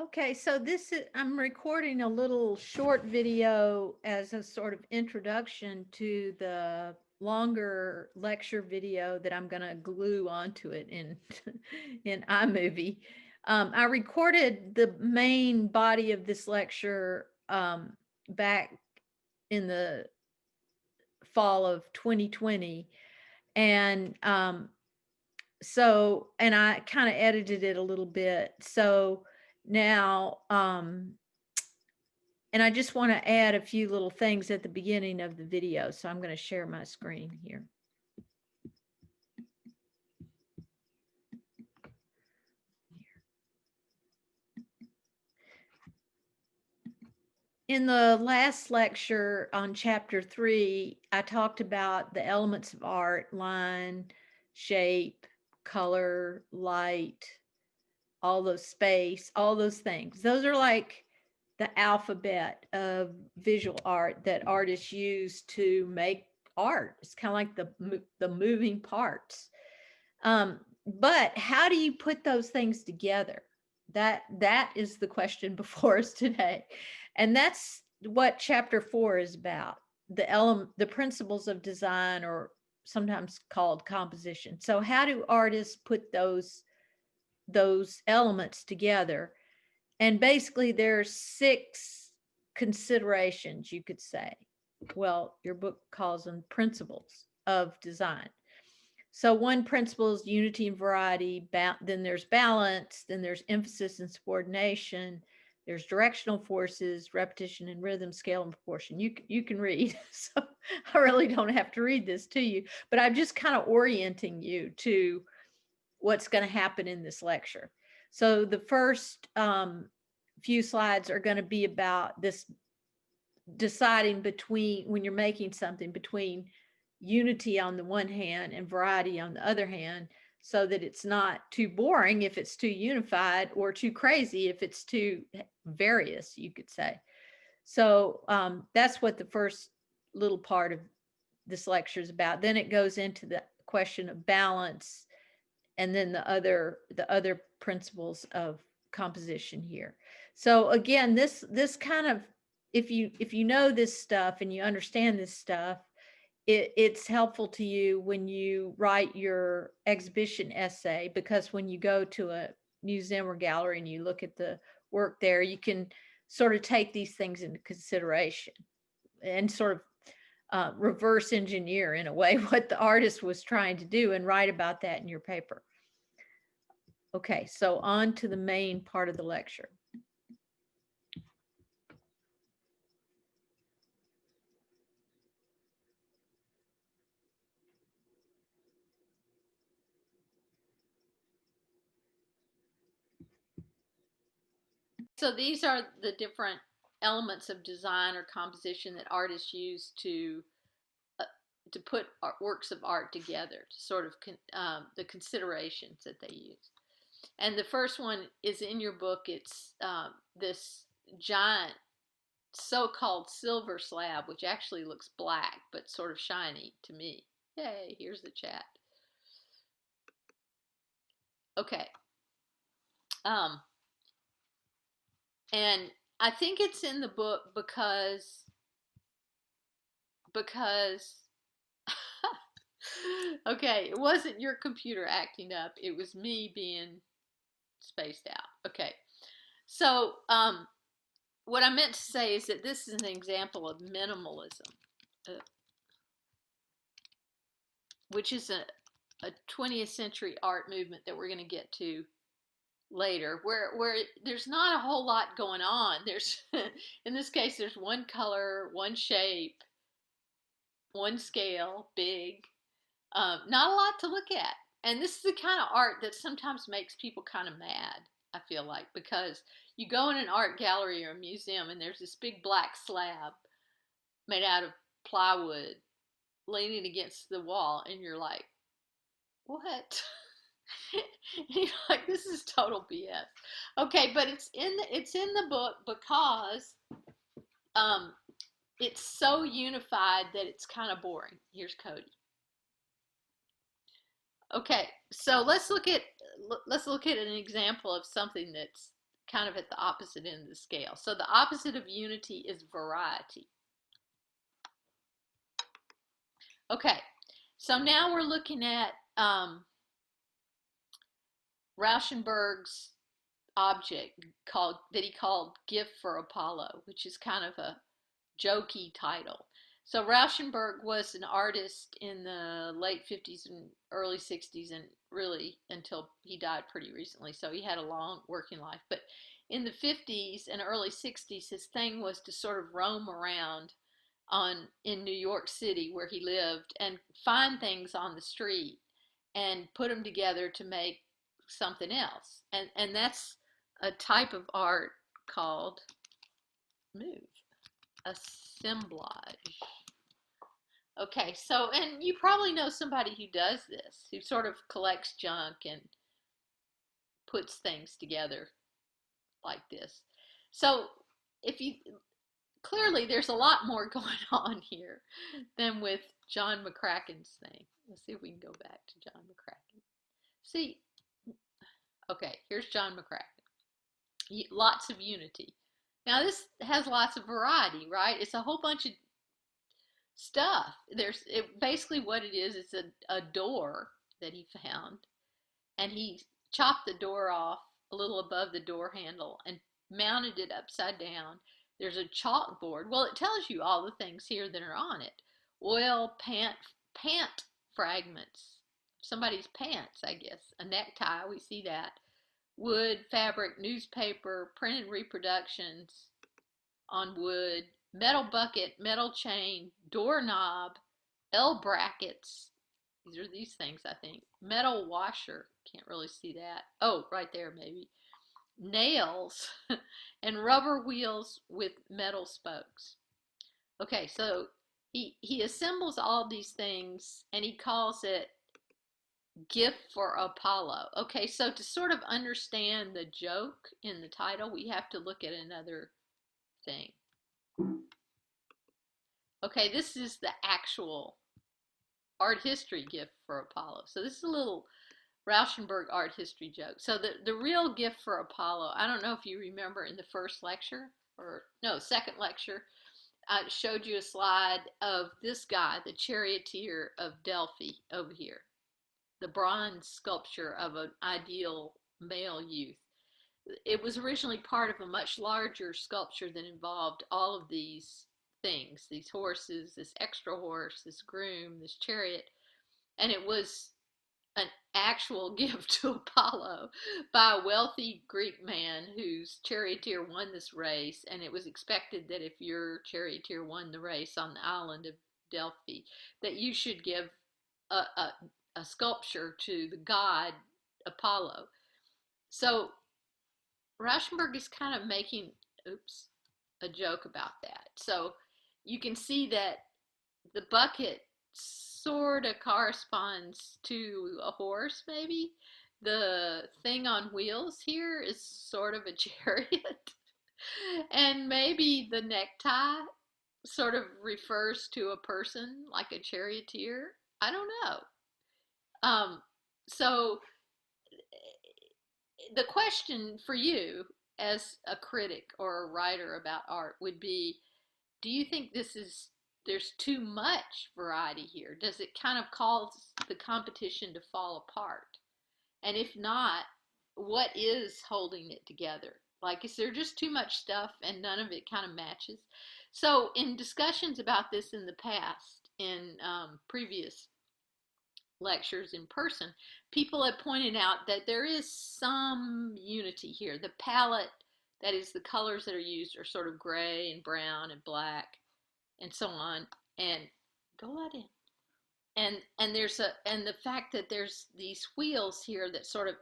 Okay, so this is, I'm recording a little short video as a sort of introduction to the longer lecture video that I'm going to glue onto it in in iMovie. I recorded the main body of this lecture back in the fall of 2020, and and I kind of edited it a little bit. So now, and I just want to add a few little things at the beginning of the video. So I'm going to share my screen here. In the last lecture on chapter 3, I talked about the elements of art: line, shape, color, light, all those space, all those things. Those are like the alphabet of visual art that artists use to make art. It's kind of like the moving parts. But how do you put those things together? That is the question before us today, and that's what chapter 4 is about. The principles of design, or sometimes called composition. So how do artists put those elements together? And basically, there's 6 considerations, you could say. Well, your book calls them principles of design. So one principle is unity and variety. Then there's balance. Then there's emphasis and subordination. There's directional forces, repetition and rhythm, scale and proportion. You can read. So I really don't have to read this to you, but I'm just kind of orienting you to what's going to happen in this lecture. So the first few slides are going to be about this deciding between, when you're making something, between unity on the one hand and variety on the other hand, so that it's not too boring if it's too unified, or too crazy if it's too various, you could say. So that's what the first little part of this lecture is about. Then it goes into the question of balance, and then the other principles of composition here. So again, this kind of, if you know this stuff and you understand this stuff, it's helpful to you when you write your exhibition essay, because when you go to a museum or gallery and you look at the work there, you can sort of take these things into consideration and sort of reverse engineer, in a way, what the artist was trying to do, and write about that in your paper. Okay, so on to the main part of the lecture. So these are the different elements of design or composition that artists use uh, to put works of art together, to sort of the considerations that they use. And the first one is in your book. It's this giant so-called silver slab, which actually looks black but sort of shiny to me. Yay, here's the chat. Okay. Um, and I think it's in the book because okay, it wasn't your computer acting up. It was me being spaced out. Okay. So, what I meant to say is that this is an example of minimalism, uh, which is a 20th century art movement that we're going to get to later, where there's not a whole lot going on. There's in this case, there's one color, one shape, one scale, big, not a lot to look at. And this is the kind of art that sometimes makes people kind of mad, I feel like, because you go in an art gallery or a museum and there's this big black slab made out of plywood leaning against the wall, and you're like, what? You're like, this is total BS. Okay, but it's in the book because um, it's so unified that it's kind of boring. Here's Cody. Okay, so let's look at an example of something that's kind of at the opposite end of the scale. So the opposite of unity is variety. Okay, so now we're looking at Rauschenberg's object that he called Gift for Apollo, which is kind of a jokey title. So Rauschenberg was an artist in the late 50s and early 60s, and really until he died pretty recently. So he had a long working life. But in the 50s and early 60s, his thing was to sort of roam around in New York City where he lived and find things on the street and put them together to make something else. And that's a type of art called assemblage. Okay, so, and you probably know somebody who does this, who sort of collects junk and puts things together like this. So, if you, clearly there's a lot more going on here than with John McCracken's thing. Let's see if we can go back to John McCracken. See, okay, here's John McCracken. Lots of unity. Now this has lots of variety, right? It's a whole bunch of stuff. Basically what it is, it's a door that he found, and he chopped the door off a little above the door handle and mounted it upside down. There's a chalkboard. Well, it tells you all the things here that are on it. Oil, pant fragments, somebody's pants, I guess. A necktie, we see that. Wood, fabric, newspaper, printed reproductions on wood, metal bucket, metal chain, doorknob, L brackets. These are these things, I think. Metal washer. Can't really see that. Oh, right there, maybe. Nails and rubber wheels with metal spokes. Okay, so he assembles all these things and he calls it Gift for Apollo. Okay, so to sort of understand the joke in the title, we have to look at another thing. Okay, this is the actual art history gift for Apollo. So this is a little Rauschenberg art history joke. So the real gift for Apollo, I don't know if you remember in the first lecture, or no, second lecture, I showed you a slide of this guy, the charioteer of Delphi over here, the bronze sculpture of an ideal male youth. It was originally part of a much larger sculpture that involved all of these things, these horses, this extra horse, this groom, this chariot, and it was an actual gift to Apollo by a wealthy Greek man whose charioteer won this race, and it was expected that if your charioteer won the race on the island of Delphi, that you should give a sculpture to the god Apollo. So Rauschenberg is kind of making, a joke about that. So you can see that the bucket sort of corresponds to a horse, maybe. The thing on wheels here is sort of a chariot. And maybe the necktie sort of refers to a person, like a charioteer. I don't know. So the question for you as a critic or a writer about art would be, do you think there's too much variety here? Does it kind of cause the competition to fall apart? And if not, what is holding it together? Like, is there just too much stuff and none of it kind of matches? So in discussions about this in the past, in previous lectures in person, people have pointed out that there is some unity here. The palette, that is the colors that are used, are sort of gray and brown and black and so on, and go let in. And the fact that there's these wheels here that sort of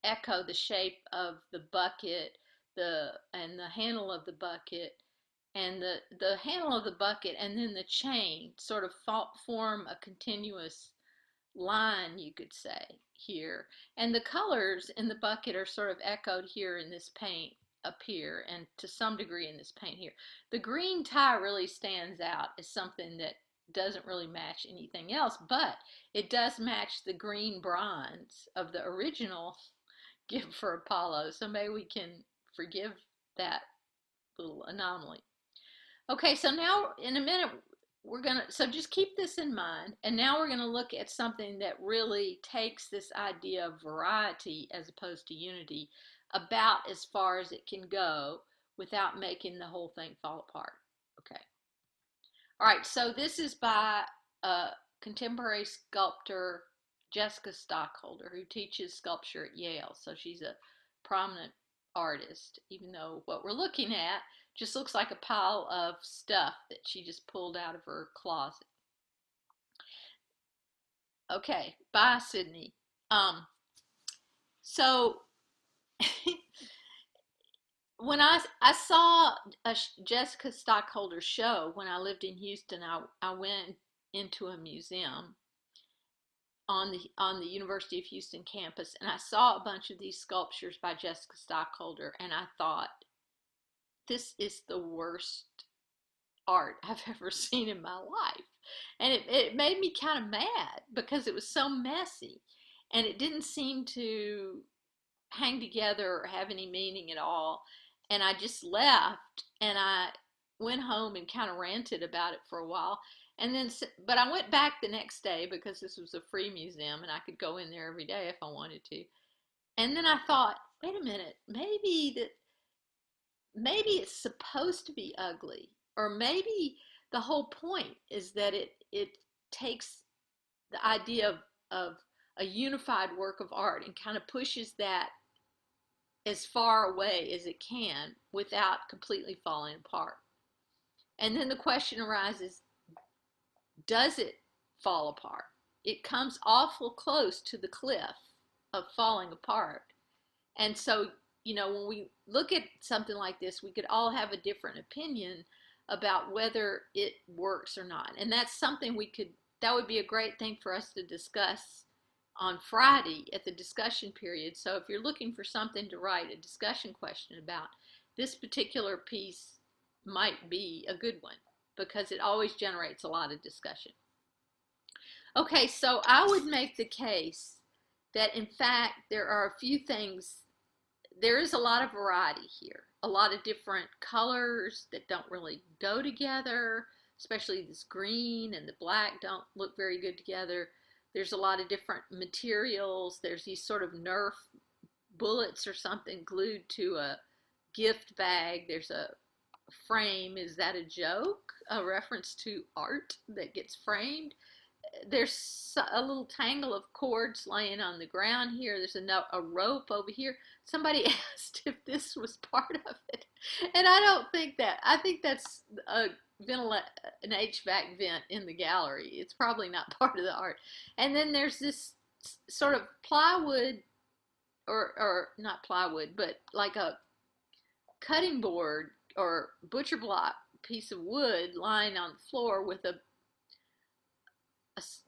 echo the shape of the bucket, and the handle of the bucket, and the handle of the bucket, and then the chain sort of form a continuous line, you could say, here. And the colors in the bucket are sort of echoed here in this paint up here, and to some degree in this paint here. The green tie really stands out as something that doesn't really match anything else, but it does match the green bronze of the original Gift for Apollo. So maybe we can forgive that little anomaly. Okay, so now in a minute, so just keep this in mind. And now we're gonna look at something that really takes this idea of variety as opposed to unity about as far as it can go without making the whole thing fall apart. Okay. All right, so this is by contemporary sculptor Jessica Stockholder, who teaches sculpture at Yale. So she's a prominent artist, even though what we're looking at just looks like a pile of stuff that she just pulled out of her closet. Okay, bye, Sydney. So when I saw a Jessica Stockholder show when I lived in Houston, I went into a museum on the University of Houston campus, and I saw a bunch of these sculptures by Jessica Stockholder, and I thought, this is the worst art I've ever seen in my life. And it made me kind of mad because it was so messy and it didn't seem to hang together or have any meaning at all. And I just left and I went home and kind of ranted about it for a while. And then, but I went back the next day because this was a free museum and I could go in there every day if I wanted to. And then I thought, wait a minute, maybe it's supposed to be ugly, or maybe the whole point is that it takes the idea of a unified work of art and kind of pushes that as far away as it can without completely falling apart. And then the question arises, does it fall apart? It comes awful close to the cliff of falling apart. And so, when we look at something like this, we could all have a different opinion about whether it works or not. And that's something that would be a great thing for us to discuss on Friday at the discussion period. So if you're looking for something to write a discussion question about, this particular piece might be a good one because it always generates a lot of discussion. Okay, so I would make the case that in fact there are a few things. There is a lot of variety here, a lot of different colors that don't really go together, especially this green and the black don't look very good together. There's a lot of different materials. There's these sort of Nerf bullets or something glued to a gift bag. There's a frame. Is that a joke? A reference to art that gets framed? There's a little tangle of cords laying on the ground here. There's a rope over here. Somebody asked if this was part of it, and I don't think that. I think that's an HVAC vent in the gallery. It's probably not part of the art. And then there's this sort of plywood, or not plywood, but like a cutting board or butcher block piece of wood lying on the floor with a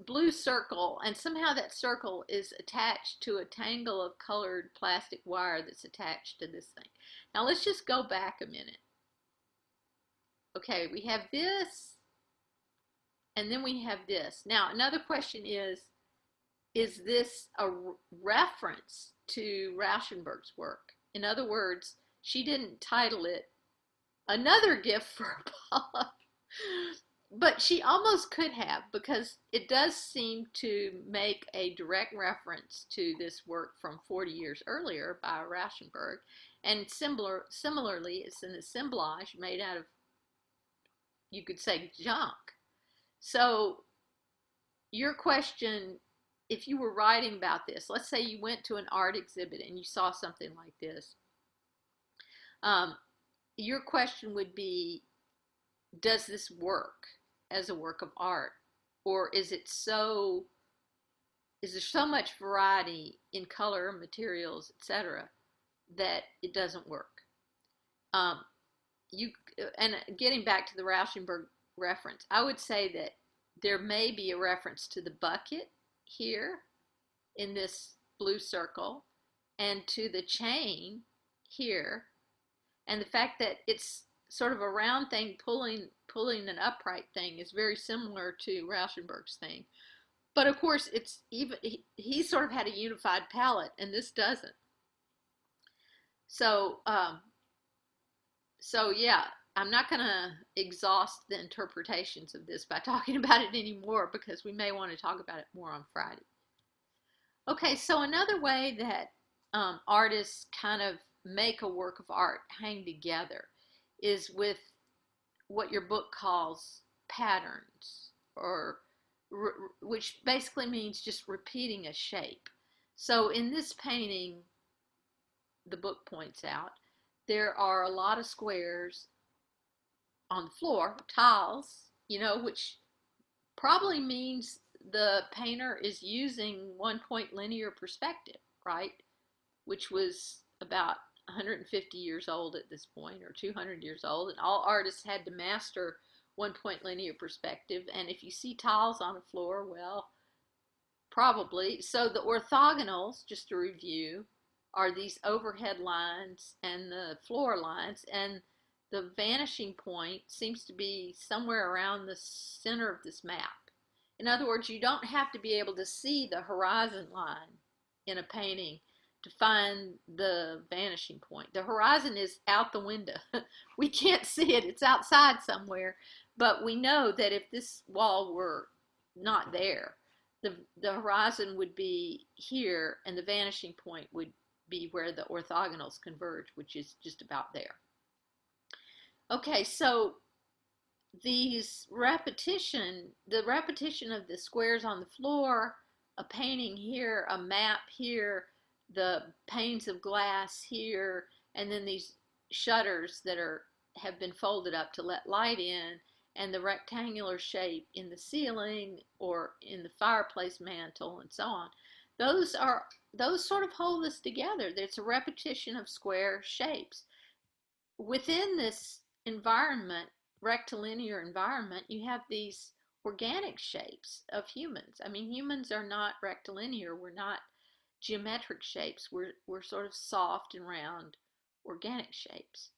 blue circle, and somehow that circle is attached to a tangle of colored plastic wire that's attached to this thing. Now let's just go back a minute. Okay, we have this, and then we have this. Now another question is this a reference to Rauschenberg's work? In other words, she didn't title it Another Gift for Apollo. But she almost could have, because it does seem to make a direct reference to this work from 40 years earlier by Rauschenberg. And similarly, it's an assemblage made out of, you could say, junk. So your question, if you were writing about this, let's say you went to an art exhibit and you saw something like this, your question would be, does this work as a work of art, or is there so much variety in color, materials, etc., that it doesn't work? And getting back to the Rauschenberg reference, I would say that there may be a reference to the bucket here in this blue circle, and to the chain here, and the fact that it's sort of a round thing pulling an upright thing is very similar to Rauschenberg's thing. But of course, it's even he sort of had a unified palette, and this doesn't. So So yeah, I'm not going to exhaust the interpretations of this by talking about it anymore because we may want to talk about it more on Friday. Okay, so another way that artists kind of make a work of art hang together is with what your book calls patterns, or which basically means just repeating a shape. So in this painting, the book points out, there are a lot of squares on the floor, tiles, which probably means the painter is using 1 point linear perspective, right? Which was about 150 years old at this point, or 200 years old, and all artists had to master 1 point linear perspective. And if you see tiles on a floor, well, probably. So the orthogonals, just to review, are these overhead lines and the floor lines, and the vanishing point seems to be somewhere around the center of this map. In other words, you don't have to be able to see the horizon line in a painting to find the vanishing point. The horizon is out the window. We can't see it. It's outside somewhere. But we know that if this wall were not there, the horizon would be here and the vanishing point would be where the orthogonals converge, which is just about there. Okay, so the repetition of the squares on the floor, a painting here, a map here, the panes of glass here, and then these shutters that have been folded up to let light in, and the rectangular shape in the ceiling or in the fireplace mantle and so on. Those sort of hold this together. There's a repetition of square shapes. Within this environment, rectilinear environment, you have these organic shapes of humans. I mean, humans are not rectilinear. We're not geometric shapes. We're sort of soft and round organic shapes.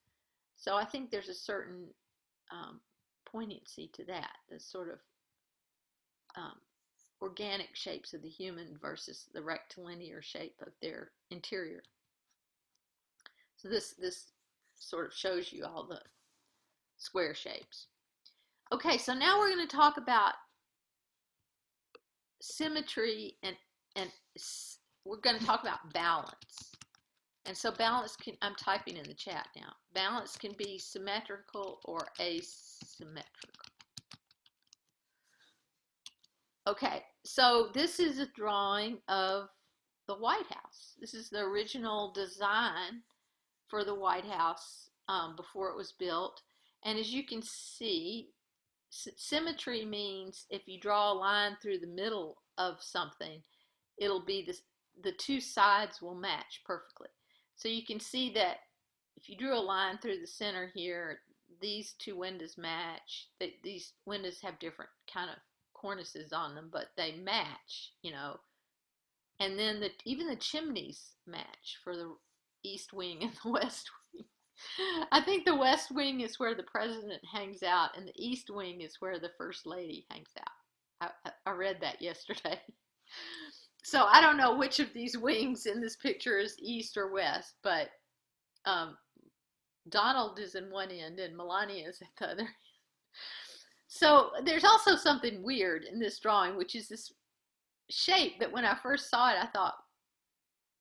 So I think there's a certain poignancy to that, the sort of organic shapes of the human versus the rectilinear shape of their interior. So this sort of shows you all the square shapes. Okay, so now we're going to talk about symmetry, and we're going to talk about balance. And so balance I'm typing in the chat now. Balance can be symmetrical or asymmetrical. Okay, so this is a drawing of the White House. This is the original design for the White House before it was built. And as you can see, symmetry means if you draw a line through the middle of something, it'll be the two sides will match perfectly. So you can see that if you drew a line through the center here, these two windows match. These windows have different kind of cornices on them, but they match, And then even the chimneys match for the East Wing and the West Wing. I think the West Wing is where the president hangs out, and the East Wing is where the First Lady hangs out. I read that yesterday. So I don't know which of these wings in this picture is East or West, but Donald is in one end and Melania is at the other. So there's also something weird in this drawing, which is this shape that when I first saw it, I thought,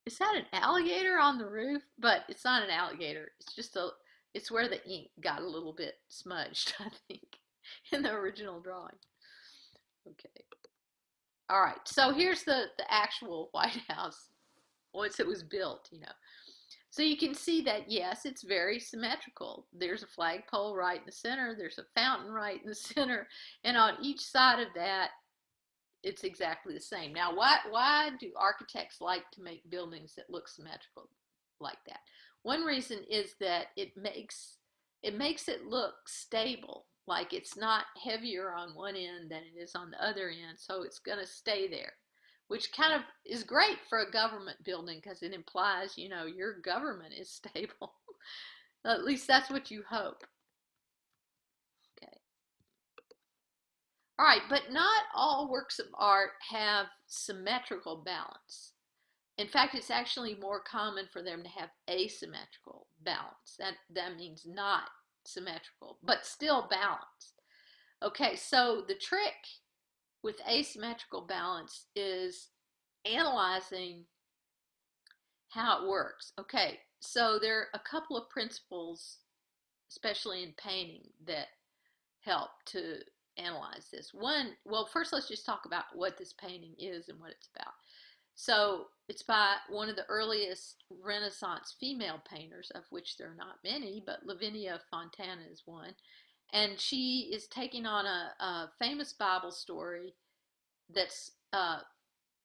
is that an alligator on the roof? But it's not an alligator. It's just it's where the ink got a little bit smudged, I think, in the original drawing. Okay. All right. So here's the actual White House once it was built, So you can see that, yes, it's very symmetrical. There's a flagpole right in the center. There's a fountain right in the center. And on each side of that, it's exactly the same. Now, why do architects like to make buildings that look symmetrical like that? One reason is that it makes it look stable, like it's not heavier on one end than it is on the other end, so it's going to stay there, which kind of is great for a government building because it implies, your government is stable. At least that's what you hope. Okay. All right, but not all works of art have symmetrical balance. In fact, it's actually more common for them to have asymmetrical balanced. That means not symmetrical, but still balanced. Okay, so the trick with asymmetrical balance is analyzing how it works. Okay, so there are a couple of principles, especially in painting, that help to analyze this. One, well, first let's just talk about what this painting is and what it's about. So it's by one of the earliest Renaissance female painters, of which there are not many, but Lavinia Fontana is one. And she is taking on a famous Bible story that's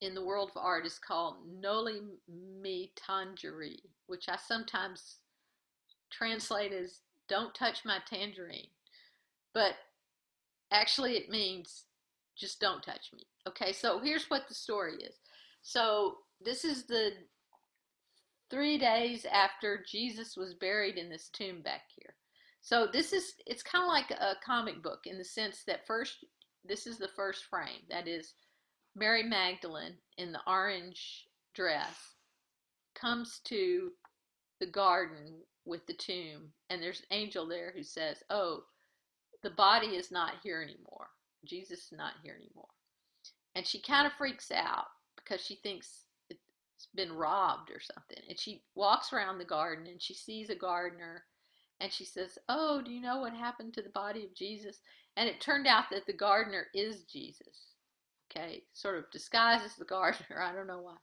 in the world of art is called Noli Me Tangere, which I sometimes translate as "Don't touch my tangerine," but actually it means just don't touch me. Okay, so here's what the story is. So this is the 3 days after Jesus was buried in this tomb back here. So it's kind of like a comic book in the sense that first, this is the first frame. That is Mary Magdalene in the orange dress comes to the garden with the tomb, and there's an angel there who says, "Oh, the body is not here anymore. Jesus is not here anymore." And she kind of freaks out because she thinks it's been robbed or something. And she walks around the garden and she sees a gardener and she says, "Oh, do you know what happened to the body of Jesus?" And it turned out that the gardener is Jesus. Okay, sort of disguised as the gardener. I don't know why.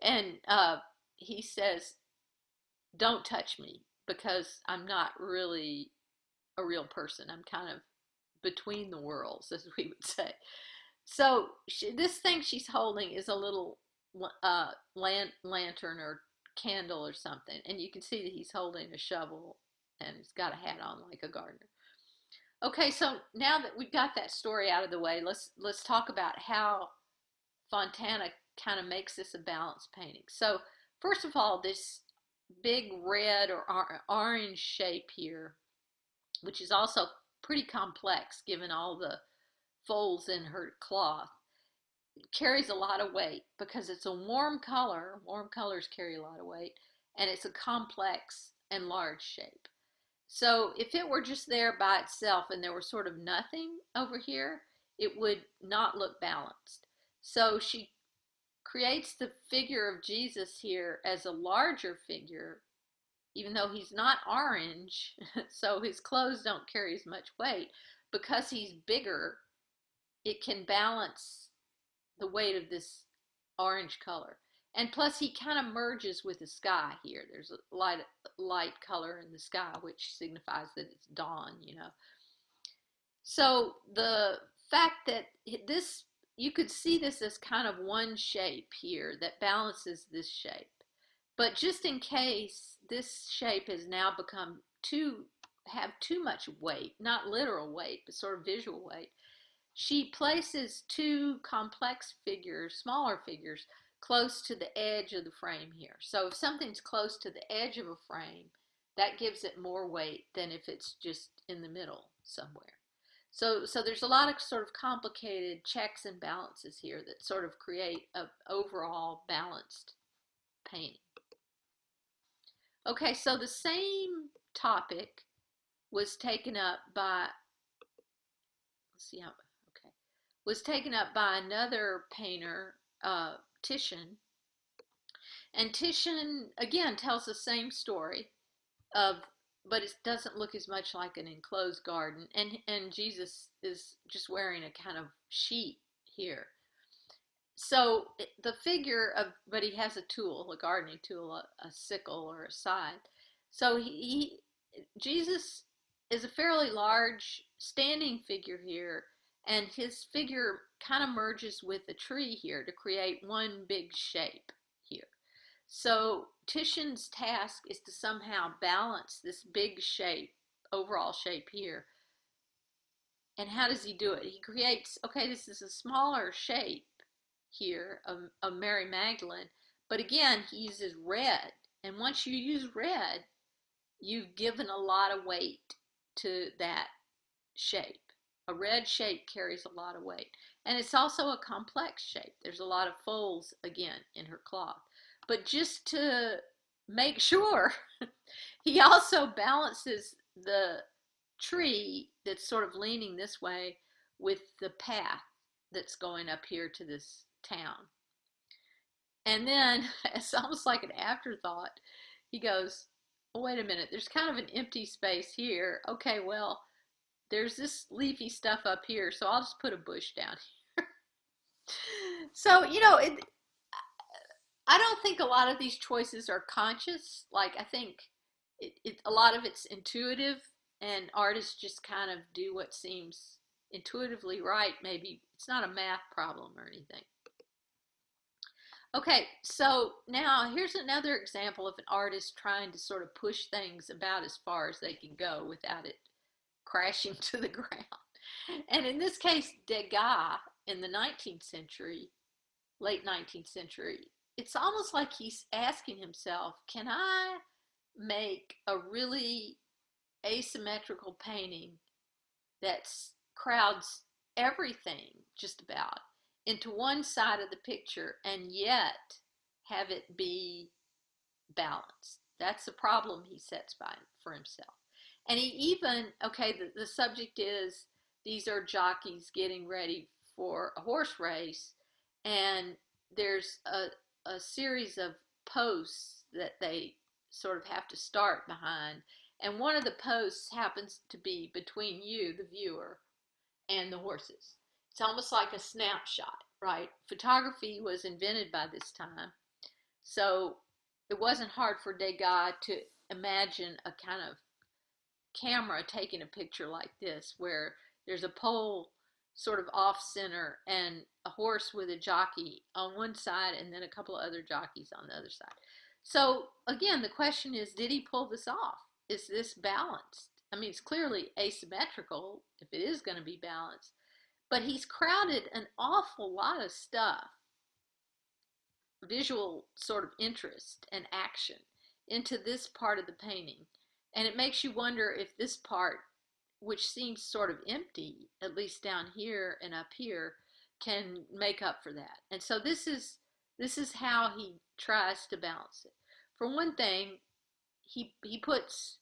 And he says, "Don't touch me because I'm not really a real person. I'm kind of between the worlds," as we would say. So this thing she's holding is a little lantern or candle or something, and you can see that he's holding a shovel and he's got a hat on like a gardener. Okay, so now that we've got that story out of the way, let's talk about how Fontana kind of makes this a balanced painting. So first of all, this big red or orange shape here, which is also pretty complex given all the folds in her cloth, carries a lot of weight because it's a warm color. Warm colors carry a lot of weight, and it's a complex and large shape. So if it were just there by itself and there were sort of nothing over here, it would not look balanced. So she creates the figure of Jesus here as a larger figure, even though he's not orange, so his clothes don't carry as much weight. Because he's bigger, it can balance the weight of this orange color. And plus he kind of merges with the sky here. There's a light color in the sky, which signifies that it's dawn, you know. So the fact that this, you could see this as kind of one shape here that balances this shape. But just in case this shape has now become have too much weight, not literal weight, but sort of visual weight, she places two complex figures, smaller figures, close to the edge of the frame here. So if something's close to the edge of a frame, that gives it more weight than if it's just in the middle somewhere. So there's a lot of sort of complicated checks and balances here that sort of create an overall balanced painting. Okay, so the same topic was taken up by, let's see how, okay, was taken up by another painter, Titian. And Titian, again, tells the same story of, but it doesn't look as much like an enclosed garden. And Jesus is just wearing a kind of sheet here. So the figure of, but he has a tool, a gardening tool, a sickle or a scythe. So Jesus is a fairly large standing figure here, and his figure kind of merges with the tree here to create one big shape here. So Titian's task is to somehow balance this big shape, overall shape here. And how does he do it? He creates, okay, this is a smaller shape here of Mary Magdalene, but again, he uses red. And once you use red, you've given a lot of weight to that shape. A red shape carries a lot of weight. And it's also a complex shape. There's a lot of folds, again, in her cloth. But just to make sure, He also balances the tree that's sort of leaning this way with the path that's going up here to this town. And then, it's almost like an afterthought, he goes, oh, wait a minute, there's kind of an empty space here. Okay, well, there's this leafy stuff up here, so I'll just put a bush down here. So, I don't think a lot of these choices are conscious. Like, I think a lot of it's intuitive, and artists just kind of do what seems intuitively right. Maybe it's not a math problem or anything. Okay, so now here's another example of an artist trying to sort of push things about as far as they can go without it crashing to the ground. And in this case, Degas in the 19th century, late 19th century, it's almost like he's asking himself, can I make a really asymmetrical painting that crowds everything just about into one side of the picture and yet have it be balanced? That's the problem he sets by for himself. And he even, okay, the subject is these are jockeys getting ready for a horse race, and there's a series of posts that they sort of have to start behind. And one of the posts happens to be between you, the viewer, and the horses. It's almost like a snapshot, right? Photography was invented by this time, so it wasn't hard for Degas to imagine a kind of camera taking a picture like this, where there's a pole sort of off center and a horse with a jockey on one side and then a couple of other jockeys on the other side. So again, the question is, did he pull this off? Is this balanced? I mean, it's clearly asymmetrical if it is going to be balanced, but he's crowded an awful lot of stuff, visual sort of interest and action, into this part of the painting. And it makes you wonder if this part, which seems sort of empty, at least down here and up here, can make up for that. And so this is how he tries to balance it. For one thing, he puts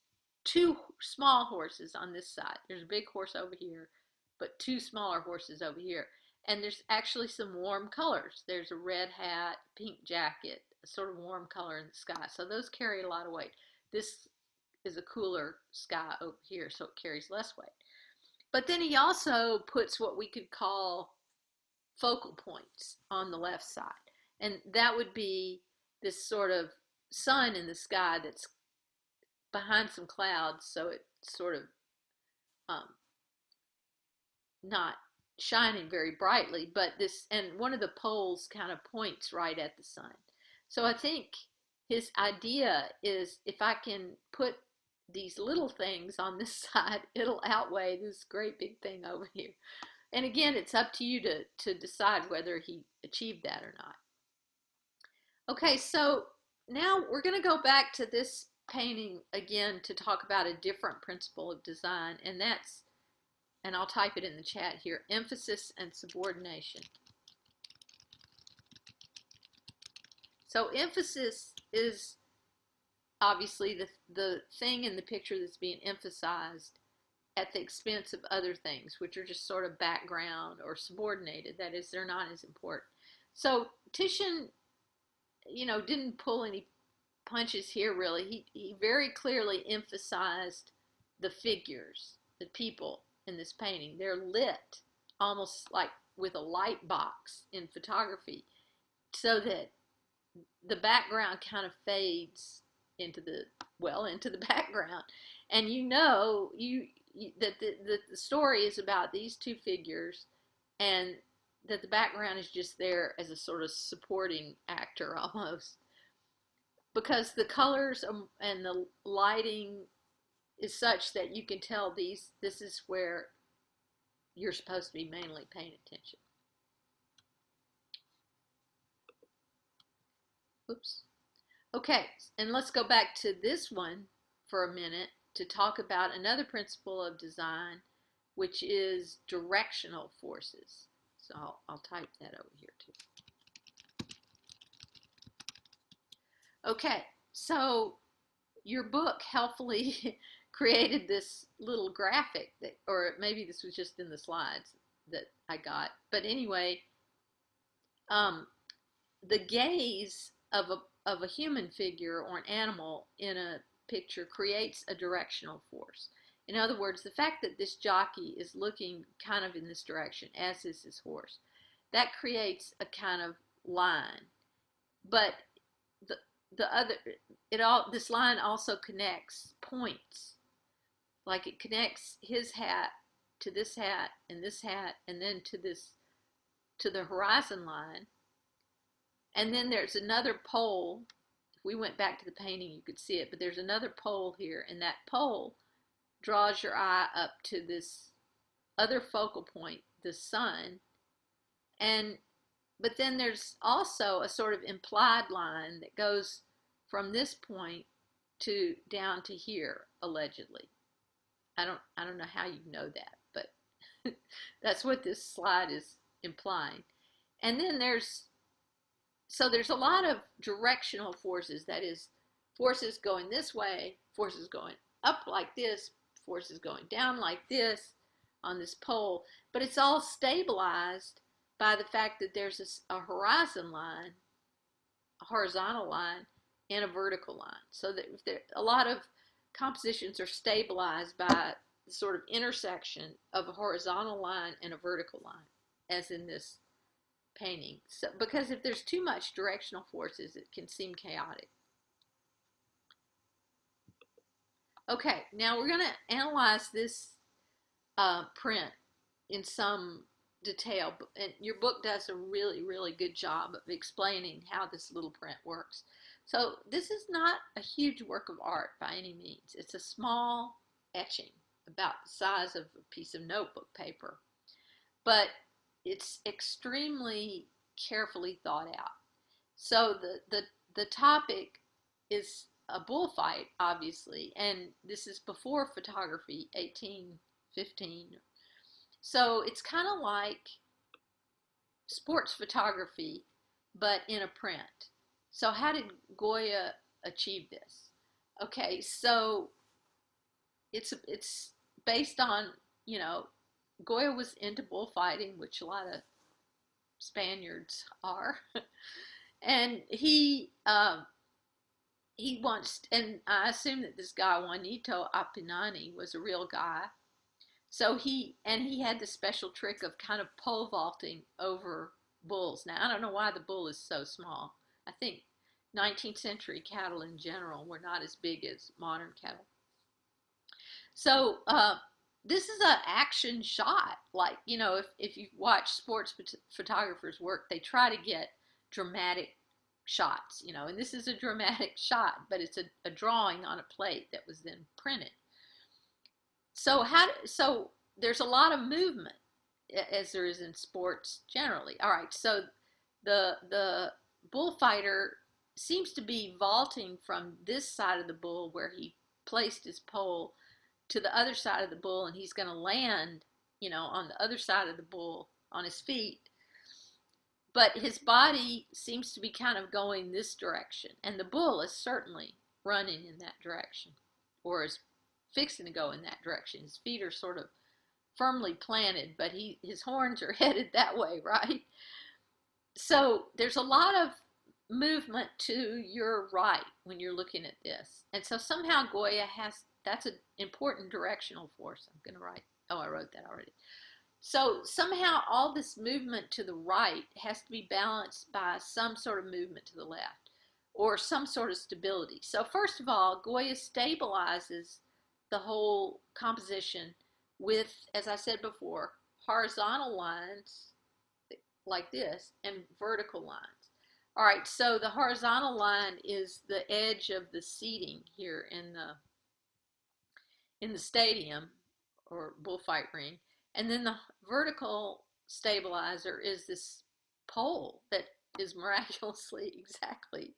two small horses on this side. There's a big horse over here, but two smaller horses over here. And there's actually some warm colors. There's a red hat, pink jacket, a sort of warm color in the sky. So those carry a lot of weight. This is a cooler sky over here, so it carries less weight. But then he also puts what we could call focal points on the left side. And that would be this sort of sun in the sky that's behind some clouds, so it's sort of not shining very brightly, but this, and one of the poles kind of points right at the sun. So I think his idea is, if I can put these little things on this side, it'll outweigh this great big thing over here. And again, it's up to you to decide whether he achieved that or not. Okay, so now we're going to go back to this painting again to talk about a different principle of design, and that's, and I'll type it in the chat here, emphasis and subordination. So emphasis is obviously the thing in the picture that's being emphasized at the expense of other things, which are just sort of background or subordinated. That is, they're not as important. So Titian, didn't pull any punches here, really. He very clearly emphasized the figures, the people in this painting. They're lit almost like with a light box in photography, so that the background kind of fades into the background, and that the story is about these two figures, and that the background is just there as a sort of supporting actor almost, because the colors and the lighting is such that you can tell this is where you're supposed to be mainly paying attention. Oops. Okay, and let's go back to this one for a minute to talk about another principle of design, which is directional forces. So I'll type that over here too. Okay, so your book helpfully created this little graphic that, or maybe this was just in the slides that I got. But anyway, um, the gaze of a human figure or an animal in a picture creates a directional force. In other words, the fact that this jockey is looking kind of in this direction, as is his horse, that creates a kind of line. But the the other it all this line also connects points. Like it connects his hat to this hat and this hat and then to the horizon line. And then there's another pole. If we went back to the painting, you could see it, but there's another pole here, and that pole draws your eye up to this other focal point, the sun. And but then there's also a sort of implied line that goes from this point to down to here, allegedly. I don't know how you know that, but that's what this slide is implying. And then there's a lot of directional forces, that is, forces going this way, forces going up like this, forces going down like this on this pole, but it's all stabilized by the fact that there's a horizon line, a horizontal line, and a vertical line. So that a lot of compositions are stabilized by the sort of intersection of a horizontal line and a vertical line, as in this painting. So, because if there's too much directional forces, it can seem chaotic. Okay, now we're going to analyze this print in some detail, and your book does a really, really good job of explaining how this little print works. So this is not a huge work of art by any means. It's a small etching about the size of a piece of notebook paper, but it's extremely carefully thought out. So the topic is a bullfight, obviously, and this is before photography, 1815. So it's kind of like sports photography, but in a print. So how did Goya achieve this? Okay, so it's based on, Goya was into bullfighting, which a lot of Spaniards are, and he wants, and I assume that this guy Juanito Apinani was a real guy. So he had the special trick of kind of pole vaulting over bulls. Now I don't know why the bull is so small. I think 19th century cattle in general were not as big as modern cattle. So this is an action shot. Like, if you watch sports photographers work, they try to get dramatic shots, and this is a dramatic shot, but it's a drawing on a plate that was then printed. So there's a lot of movement, as there is in sports generally. All right, so the bullfighter seems to be vaulting from this side of the bull where he placed his pole to the other side of the bull, and he's going to land, on the other side of the bull on his feet. But his body seems to be kind of going this direction, and the bull is certainly running in that direction, or is fixing to go in that direction. His feet are sort of firmly planted, but his horns are headed that way, right? So there's a lot of movement to your right when you're looking at this. And so somehow Goya that's an important directional force. I'm going to write, I wrote that already. So somehow all this movement to the right has to be balanced by some sort of movement to the left, or some sort of stability. So first of all, Goya stabilizes the whole composition with, as I said before, horizontal lines like this and vertical lines. All right, so the horizontal line is the edge of the seating here in the stadium or bullfight ring, and then the vertical stabilizer is this pole that is miraculously exactly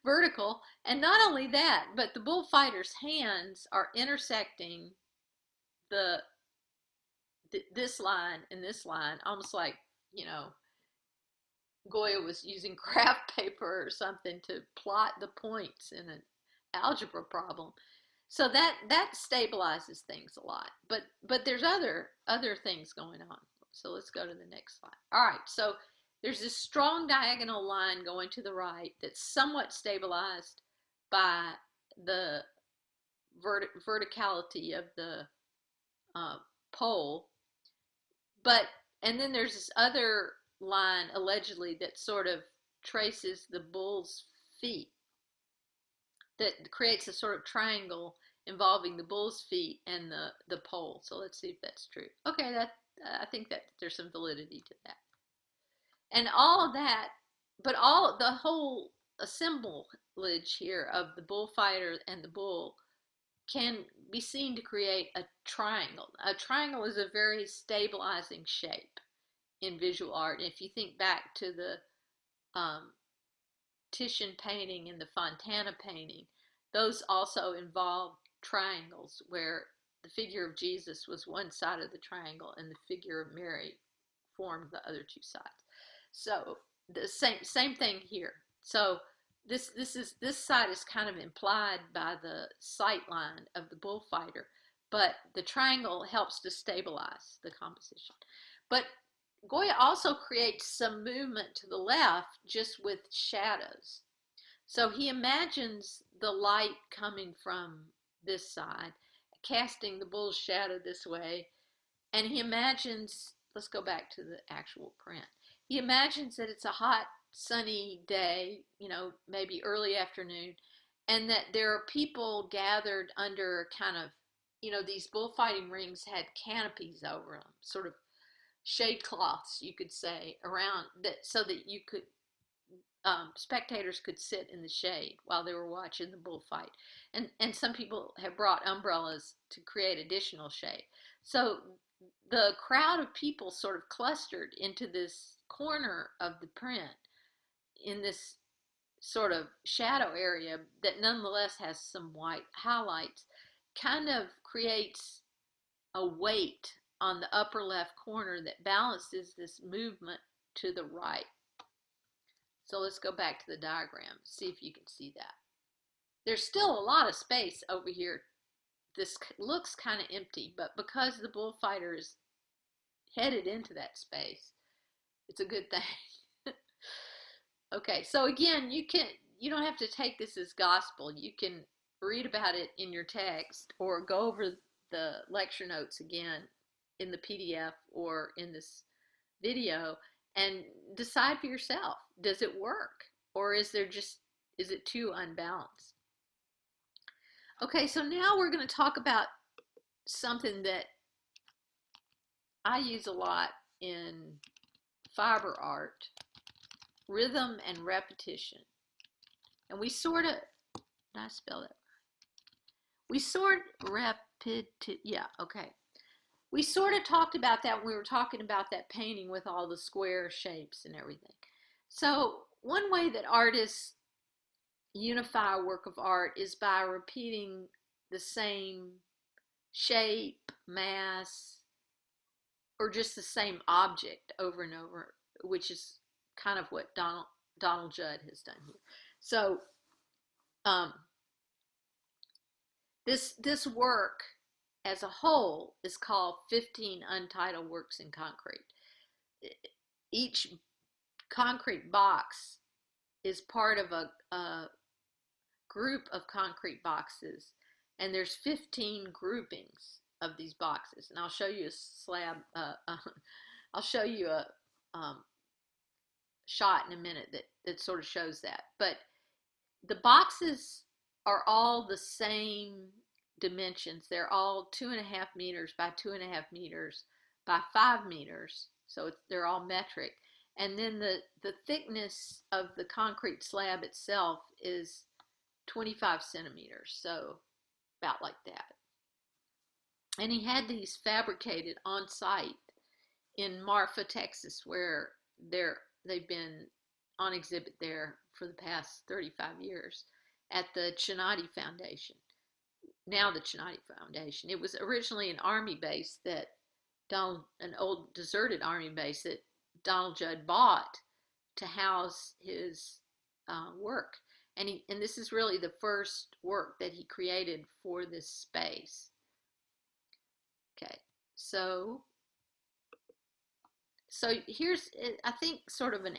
vertical. And not only that, but the bullfighter's hands are intersecting this line and this line, almost like, Goya was using craft paper or something to plot the points in an algebra problem. So that stabilizes things a lot. But there's other things going on. So let's go to the next slide. All right, so there's this strong diagonal line going to the right that's somewhat stabilized by the verticality of the uh, pole. But and then there's this other line allegedly that sort of traces the bull's feet, that creates a sort of triangle involving the bull's feet and the pole. So let's see if that's true. Okay, that I think that there's some validity to that. And all of that, but all the whole assemblage here of the bullfighter and the bull can be seen to create a triangle. A triangle is a very stabilizing shape in visual art. If you think back to the Titian painting and the Fontana painting, those also involved triangles where the figure of Jesus was one side of the triangle and the figure of Mary formed the other two sides. So the same thing here. So this side is kind of implied by the sight line of the bullfighter, but the triangle helps to stabilize the composition. But Goya also creates some movement to the left just with shadows. So he imagines the light coming from this side, casting the bull's shadow this way, and he imagines, let's go back to the actual print. He imagines that it's a hot, sunny day, maybe early afternoon, and that there are people gathered under kind of, these bullfighting rings had canopies over them, sort of shade cloths, you could say, around that, so that you could spectators could sit in the shade while they were watching the bullfight. And some people have brought umbrellas to create additional shade. So the crowd of people sort of clustered into this corner of the print in this sort of shadow area that nonetheless has some white highlights, kind of creates a weight on the upper left corner that balances this movement to the right. So let's go back to the diagram, see if you can see that. There's still a lot of space over here. This looks kind of empty, but because the bullfighter is headed into that space, it's a good thing. Okay, so again, you don't have to take this as gospel. You can read about it in your text or go over the lecture notes again in the PDF or in this video and decide for yourself. Does it work? Or is it too unbalanced? Okay, so now we're going to talk about something that I use a lot in fiber art, rhythm and repetition. And we sort of, did I spell that right? We sort yeah, okay. We sort of talked about that when we were talking about that painting with all the square shapes and everything. So one way that artists unify a work of art is by repeating the same shape, mass, or just the same object over and over, which is kind of what Donald Judd has done here. So this work as a whole is called 15 Untitled Works in Concrete. Each concrete box is part of a group of concrete boxes, and there's 15 groupings of these boxes. And I'll show you a slab. I'll show you a shot in a minute that sort of shows that. But the boxes are all the same dimensions. They're all 2.5 meters by 2.5 meters by 5 meters. So they're all metric. And then the thickness of the concrete slab itself is 25 centimeters. So about like that. And he had these fabricated on site in Marfa, Texas, where they've been on exhibit there for the past 35 years at the Chinati Foundation. Now the Chinati Foundation. It was originally an army base an old deserted army base that Donald Judd bought to house his work. And this is really the first work that he created for this space. Okay, so here's, I think, sort of an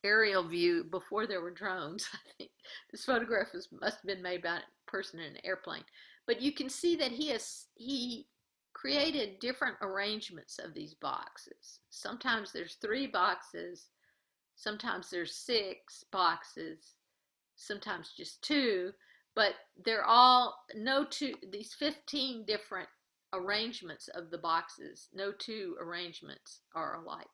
aerial view before there were drones. I think this photograph must have been made by a person in an airplane. But you can see that he created different arrangements of these boxes. Sometimes there's 3 boxes, sometimes there's 6 boxes, sometimes just 2, but they're all, no two, these 15 different arrangements of the boxes, no 2 arrangements are alike.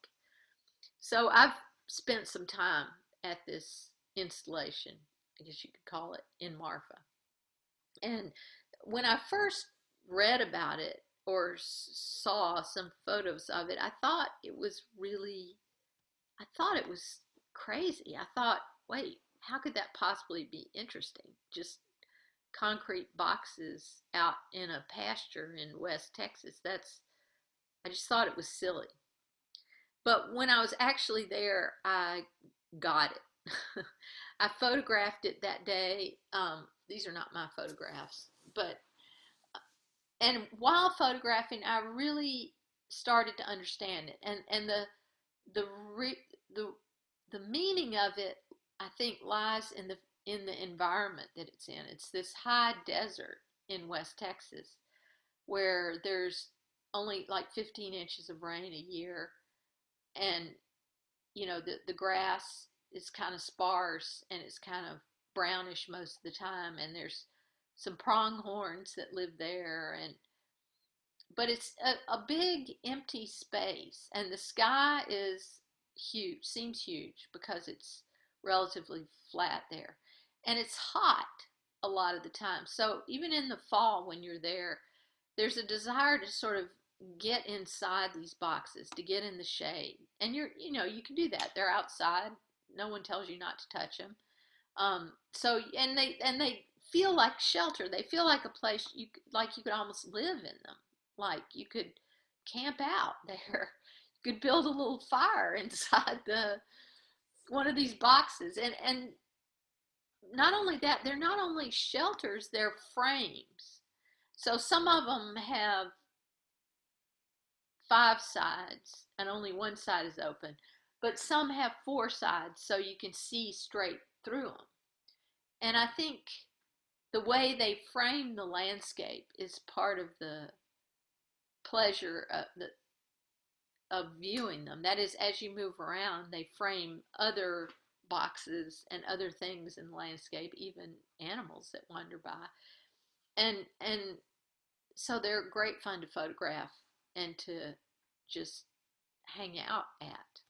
So I've spent some time at this installation, I guess you could call it, in Marfa. And when I first read about it or saw some photos of it, I thought it was crazy. I thought, wait, how could that possibly be interesting? Just concrete boxes out in a pasture in West Texas. I just thought it was silly. But when I was actually there, I got it. I photographed it that day. These are not my photographs, but and while photographing, I really started to understand it, and the the meaning of it, I think, lies in the environment that it's in. It's this high desert in West Texas where there's only like 15 inches of rain a year, and the grass is kind of sparse and it's kind of brownish most of the time, and there's some pronghorns that live there, but it's a big empty space, and the sky is huge, seems huge because it's relatively flat there, and it's hot a lot of the time. So even in the fall when you're there, there's a desire to sort of get inside these boxes, to get in the shade, and you can do that. They're outside, no one tells you not to touch them. So and they feel like shelter. They feel like a place you could almost live in them. Like you could camp out there. You could build a little fire inside the one of these boxes, and not only that, they're not only shelters, they're frames. So some of them have 5 sides and only one side is open, but some have 4 sides so you can see straight through them. And I think the way they frame the landscape is part of the pleasure of viewing them. That is, as you move around, they frame other boxes and other things in the landscape, even animals that wander by. And so they're great fun to photograph and to just hang out at.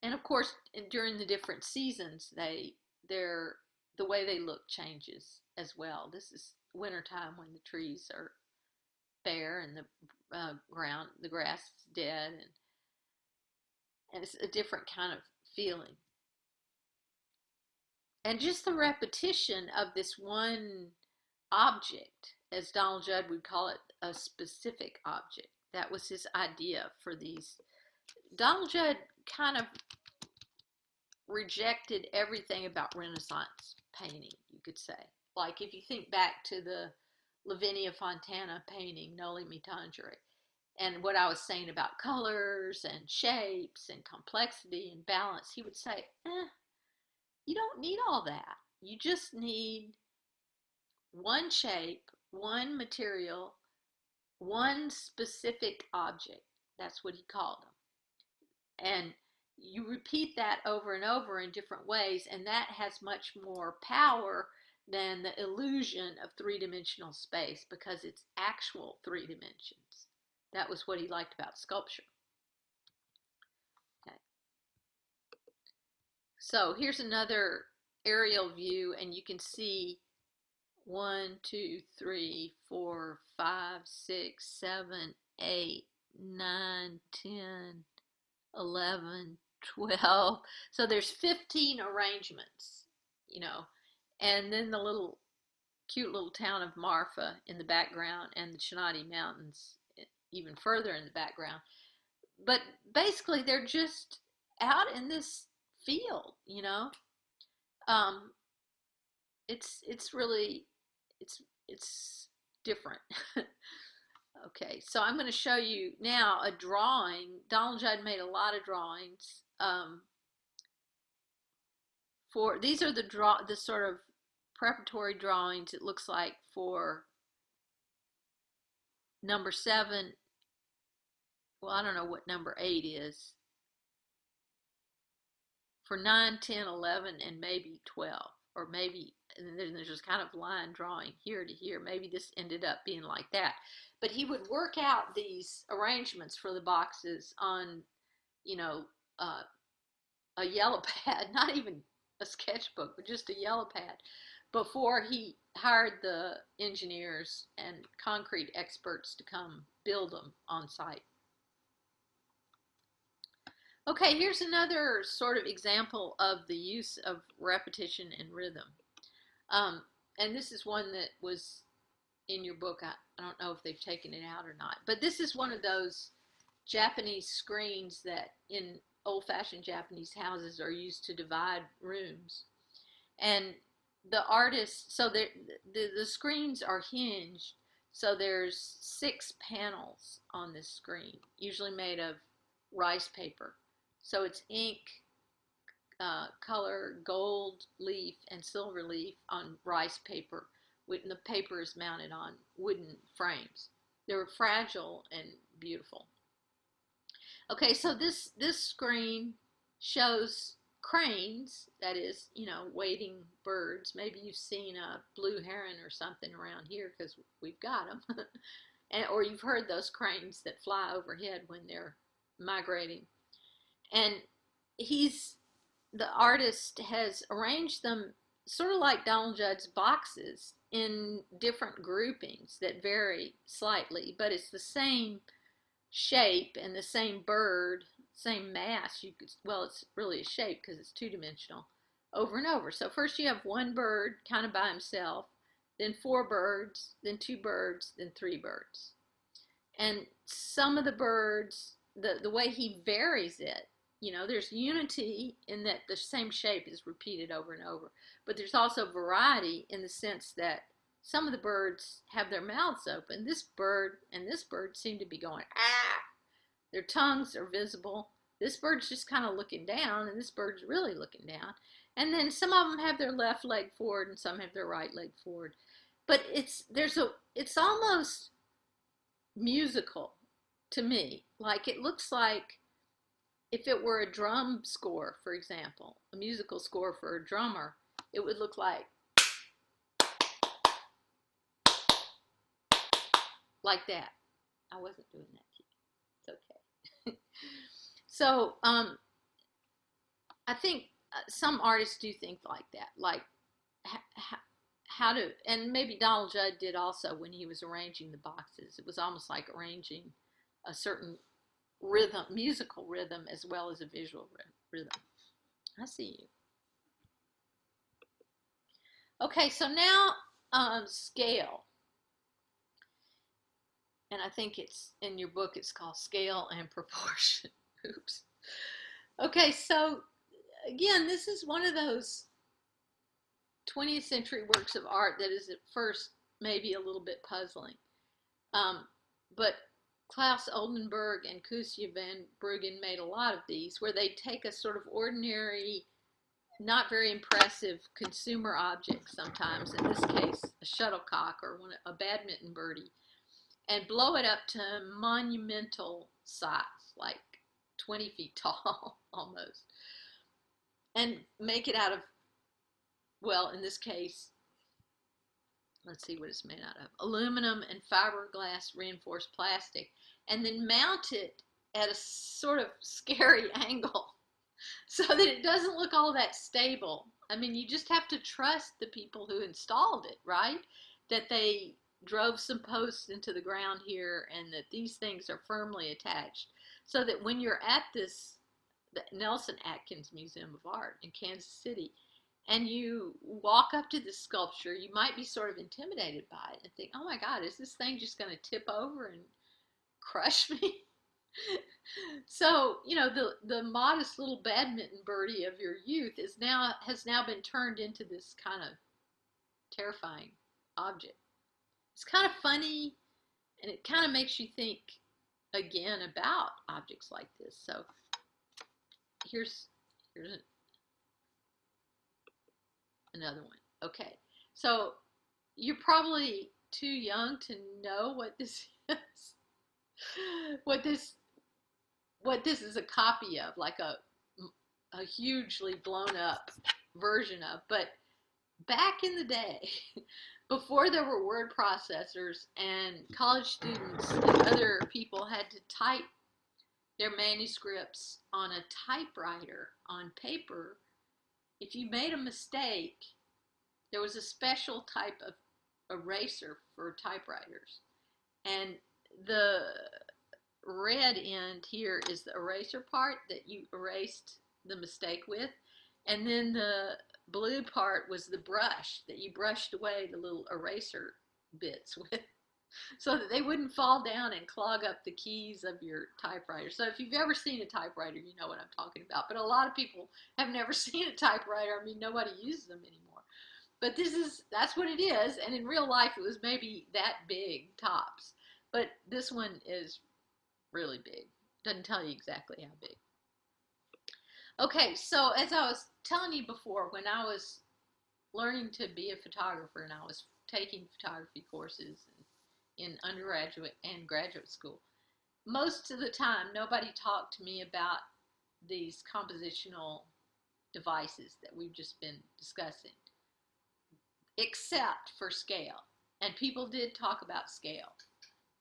And of course, during the different seasons, the way they look changes as well. This is wintertime when the trees are bare and the grass is dead, and it's a different kind of feeling. And just the repetition of this one object, as Donald Judd would call it, a specific object. That was his idea for these. Donald Judd kind of rejected everything about Renaissance painting, you could say. Like if you think back to the Lavinia Fontana painting, Noli Me Tangere, and what I was saying about colors and shapes and complexity and balance, he would say, you don't need all that. You just need one shape, one material, one specific object. That's what he called them. And you repeat that over and over in different ways, and that has much more power than the illusion of 3-dimensional space, because it's actual 3 dimensions. That was what he liked about sculpture. Okay. So here's another aerial view, and you can see 1, 2, 3, 4, 5, 6, 7, 8, 9, 10, 11, 12. So there's 15 arrangements, and then the cute little town of Marfa in the background, and the Chinati Mountains even further in the background. But basically they're just out in this field, Um, it's really it's different. Okay, so I'm going to show you now a drawing. Donald Judd made a lot of drawings. For these are the sort of preparatory drawings. It looks like for number 7. Well, I don't know what number 8 is. For 9, 10, 11, and maybe 12, or maybe, and then there's just kind of line drawing here to here. Maybe this ended up being like that. But he would work out these arrangements for the boxes on, you know, uh, a yellow pad, not even a sketchbook, but just a yellow pad, before he hired the engineers and concrete experts to come build them on site. Okay, here's another sort of example of the use of repetition and rhythm. And this is one that was in your book. I don't know if they've taken it out or not, but this is one of those Japanese screens that in old-fashioned Japanese houses are used to divide rooms. And the artist, so the screens are hinged, so there's 6 panels on this screen, usually made of rice paper. So it's ink, color, gold leaf, and silver leaf on rice paper. And the paper is mounted on wooden frames. They're fragile and beautiful. Okay, so this screen shows cranes, that is, wading birds. Maybe you've seen a blue heron or something around here because we've got them. Or you've heard those cranes that fly overhead when they're migrating. And the artist has arranged them sort of like Donald Judd's boxes in different groupings that vary slightly, but it's the same shape and the same bird, same mass. Well, it's really a shape because it's two-dimensional over and over. So first you have one bird kind of by himself, then 4 birds, then 2 birds, then 3 birds. And some of the birds, the way he varies it, there's unity in that the same shape is repeated over and over, but there's also variety in the sense that some of the birds have their mouths open. This bird and this bird seem to be going, ah! Their tongues are visible. This bird's just kind of looking down, and this bird's really looking down. And then some of them have their left leg forward, and some have their right leg forward. But it's almost musical to me. Like, it looks like if it were a drum score, for example, a musical score for a drummer, it would look like that. I wasn't doing that. It's okay. So I think some artists do think like that, like how to, and maybe Donald Judd did also when he was arranging the boxes. It was almost like arranging a certain rhythm, musical rhythm, as well as a visual rhythm. I see you. Okay, so now scale. And I think it's in your book, it's called Scale and Proportion. Oops. Okay, so again, this is one of those 20th century works of art that is at first maybe a little bit puzzling. But Claes Oldenburg and Koosje van Bruggen made a lot of these where they take a sort of ordinary, not very impressive consumer object sometimes, in this case a shuttlecock or a badminton birdie, and blow it up to monumental size, like 20 feet tall almost, and make it out of, well, in this case, let's see what it's made out of, aluminum and fiberglass reinforced plastic, and then mount it at a sort of scary angle so that it doesn't look all that stable. I mean, you just have to trust the people who installed it, right? That they drove some posts into the ground here and that these things are firmly attached so that when you're at the Nelson Atkins Museum of Art in Kansas City and you walk up to this sculpture, you might be sort of intimidated by it and think, oh my God, is this thing just going to tip over and crush me? So, the modest little badminton birdie of your youth has now been turned into this kind of terrifying object. It's kind of funny, and it kind of makes you think again about objects like this. So here's here's another one. Okay, so you're probably too young to know what this is. what this what this is a copy of, like a hugely blown up version of. But back in the day, before there were word processors and college students and other people had to type their manuscripts on a typewriter on paper, if you made a mistake, there was a special type of eraser for typewriters. And the red end here is the eraser part that you erased the mistake with. And then the blue part was the brush that you brushed away the little eraser bits with, so that they wouldn't fall down and clog up the keys of your typewriter. So if you've ever seen a typewriter, you know what I'm talking about. But a lot of people have never seen a typewriter. I mean, nobody uses them anymore. But that's what it is. And in real life, it was maybe that big tops. But this one is really big. Doesn't tell you exactly how big. Okay, so as I was telling you before, when I was learning to be a photographer and I was taking photography courses in undergraduate and graduate school, most of the time nobody talked to me about these compositional devices that we've just been discussing, except for scale. And people did talk about scale.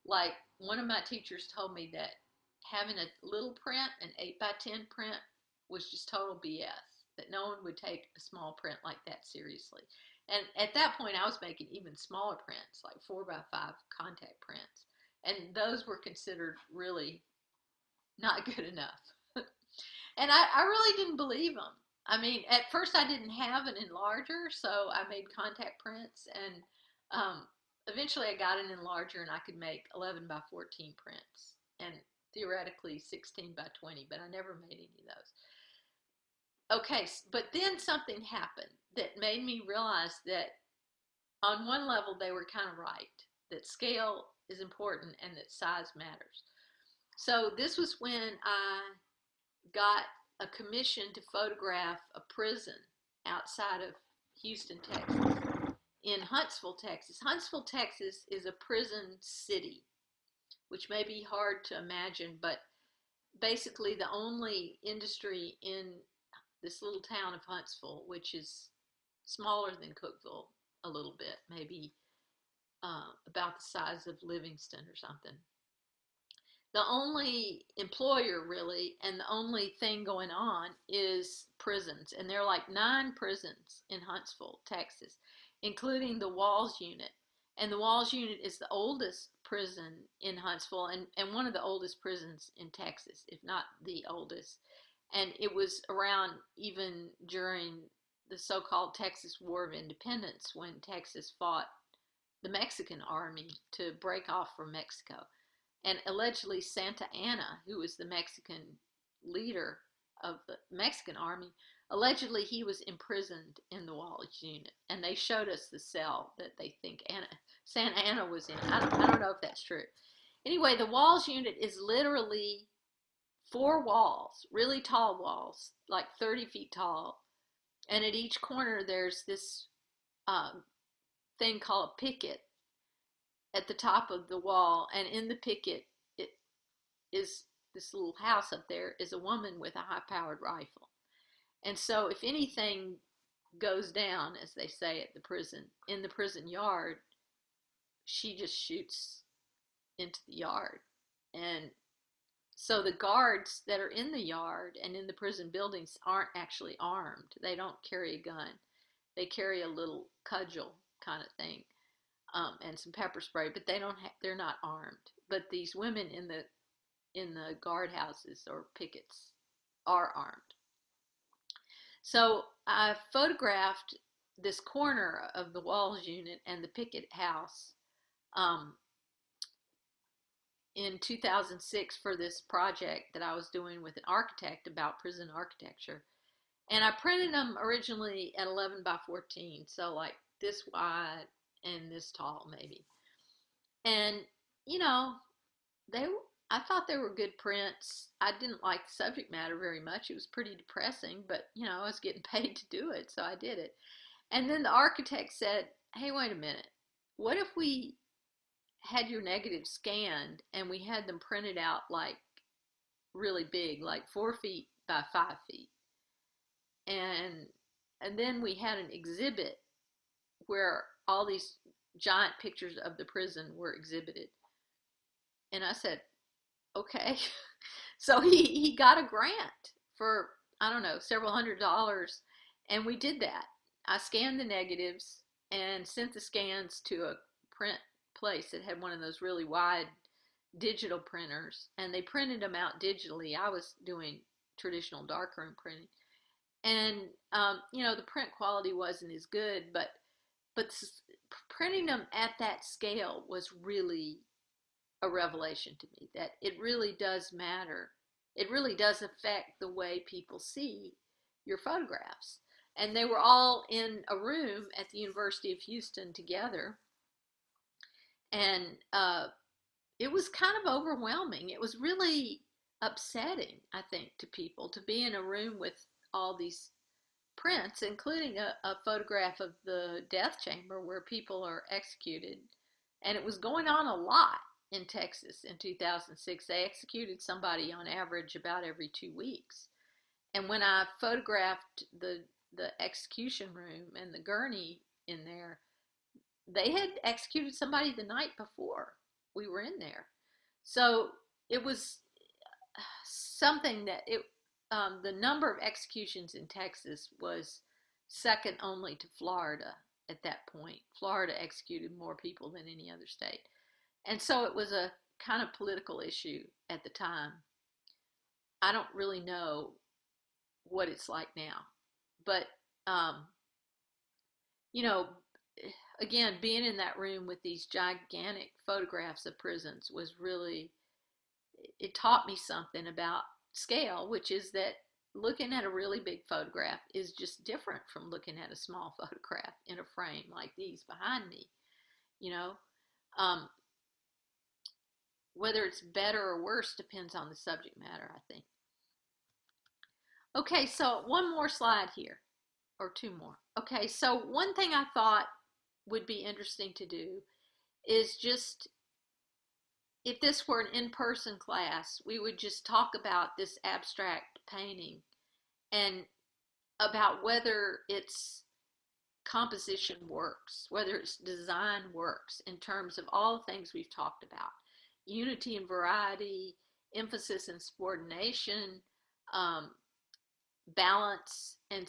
Like, one of my teachers told me that having a little print, an 8 by 10 print, was just total BS, that no one would take a small print like that seriously. And at that point, I was making even smaller prints, like 4 by 5 contact prints. And those were considered really not good enough. And I really didn't believe them. I mean, at first I didn't have an enlarger, so I made contact prints, and eventually I got an enlarger and I could make 11 by 14 prints, and theoretically 16 by 20, but I never made any of those. Okay, but then something happened that made me realize that on one level they were kind of right, that scale is important and that size matters. So this was when I got a commission to photograph a prison outside of Houston, Texas, in Huntsville, Texas. Huntsville, Texas is a prison city, which may be hard to imagine, but basically the only industry in this little town of Huntsville, which is smaller than Cookeville a little bit, maybe about the size of Livingston or something. The only employer really and the only thing going on is prisons, and there are like 9 prisons in Huntsville, Texas, including the Walls Unit. And the Walls Unit is the oldest prison in Huntsville, and one of the oldest prisons in Texas, if not the oldest. And it was around even during the so-called Texas War of Independence, when Texas fought the Mexican army to break off from Mexico. And allegedly Santa Anna, who was the Mexican leader of the Mexican army, allegedly he was imprisoned in the Walls Unit. And they showed us the cell that they think Santa Anna was in. I don't know if that's true. Anyway, the Walls Unit is literally 4 walls, really tall walls, like 30 feet tall. And at each corner there's this thing called a picket at the top of the wall, and in the picket it is this little house up there is a woman with a high-powered rifle. And so if anything goes down, as they say at the prison, in the prison yard, she just shoots into the yard. And so the guards that are in the yard and in the prison buildings aren't actually armed. They don't carry a gun. They carry a little cudgel kind of thing. And some pepper spray, but they're not armed. But these women in the guardhouses or pickets are armed. So I photographed this corner of the Walls Unit and the picket house in 2006 for this project that I was doing with an architect about prison architecture. And I printed them originally at 11 by 14, so like this wide and this tall maybe. And you know, they I thought they were good prints. I didn't like the subject matter very much. It was pretty depressing, but I was getting paid to do it, so I did it. And then the architect said, "Hey, wait a minute. What if we had your negatives scanned and we had them printed out like really big, like 4 feet by 5 feet, and then we had an exhibit where all these giant pictures of the prison were exhibited?" And I said, "Okay." So he got a grant for, I don't know, several $100s, and we did that. I scanned the negatives and sent the scans to a print place that had one of those really wide digital printers, and they printed them out digitally. I was doing traditional darkroom printing, and the print quality wasn't as good, but printing them at that scale was really a revelation to me, that it really does matter. It really does affect the way people see your photographs. And they were all in a room at the University of Houston together. And it was kind of overwhelming. It was really upsetting, I think, to people to be in a room with all these prints, including a photograph of the death chamber where people are executed. And it was going on a lot in Texas in 2006. They executed somebody on average about every 2 weeks. And when I photographed the execution room and the gurney in there, they had executed somebody the night before we were in there. So it was something that the number of executions in Texas was second only to Florida at that point. Florida executed more people than any other state. And so it was a kind of political issue at the time. I don't really know what it's like now. But, um, you know, again, being in that room with these gigantic photographs of prisons was really, it taught me something about scale, which is that looking at a really big photograph is just different from looking at a small photograph in a frame like these behind me. You know, um, whether it's better or worse depends on the subject matter, I think. Okay, so one more slide here, or two more. Okay, so one thing I thought would be interesting to do is just, if this were an in-person class, we would just talk about this abstract painting and about whether its composition works, whether its design works in terms of all the things we've talked about: unity and variety, emphasis and subordination, um, balance and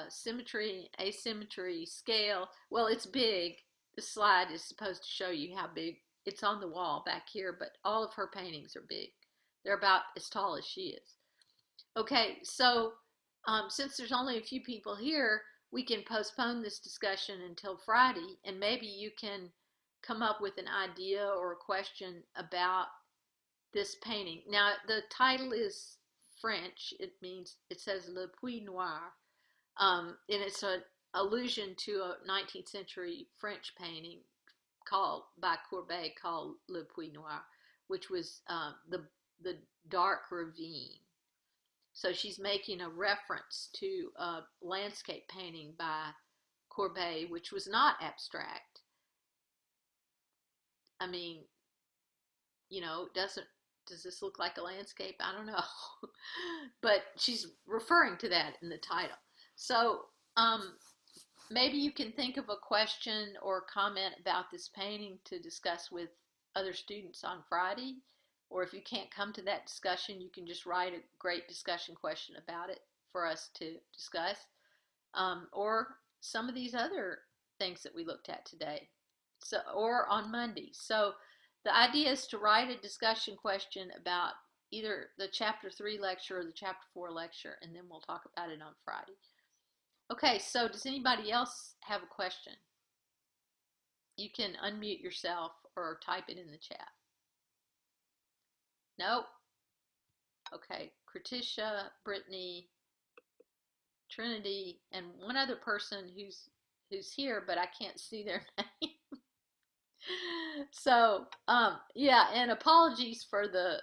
symmetry, asymmetry, scale. Well, it's big. The slide is supposed to show you how big. It's on the wall back here, but all of her paintings are big. They're about as tall as she is. Okay, so since there's only a few people here, we can postpone this discussion until Friday, and maybe you can come up with an idea or a question about this painting. Now, the title is French. It says Le Puits Noir, and it's an allusion to a 19th century French painting by Courbet called Le Puits Noir, which was the dark ravine. So she's making a reference to a landscape painting by Courbet, which was not abstract. I mean, does this look like a landscape? I don't know. But she's referring to that in the title. So maybe you can think of a question or comment about this painting to discuss with other students on Friday. Or if you can't come to that discussion, you can just write a great discussion question about it for us to discuss. Or some of these other things that we looked at today. Or on Monday. So the idea is to write a discussion question about either the chapter 3 lecture or the chapter 4 lecture, and then we'll talk about it on Friday. Okay, so does anybody else have a question? You can unmute yourself or type it in the chat. Nope. Okay, Kritisha, Brittany, Trinity, and one other person who's here, but I can't see their name. So, yeah, and apologies for the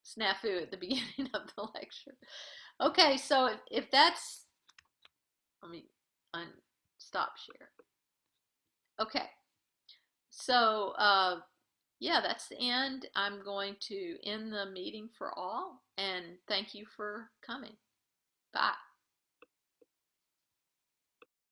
snafu at the beginning of the lecture. Okay, so if that's, let me stop share. Okay, so yeah, that's the end. I'm going to end the meeting for all, and thank you for coming. Bye.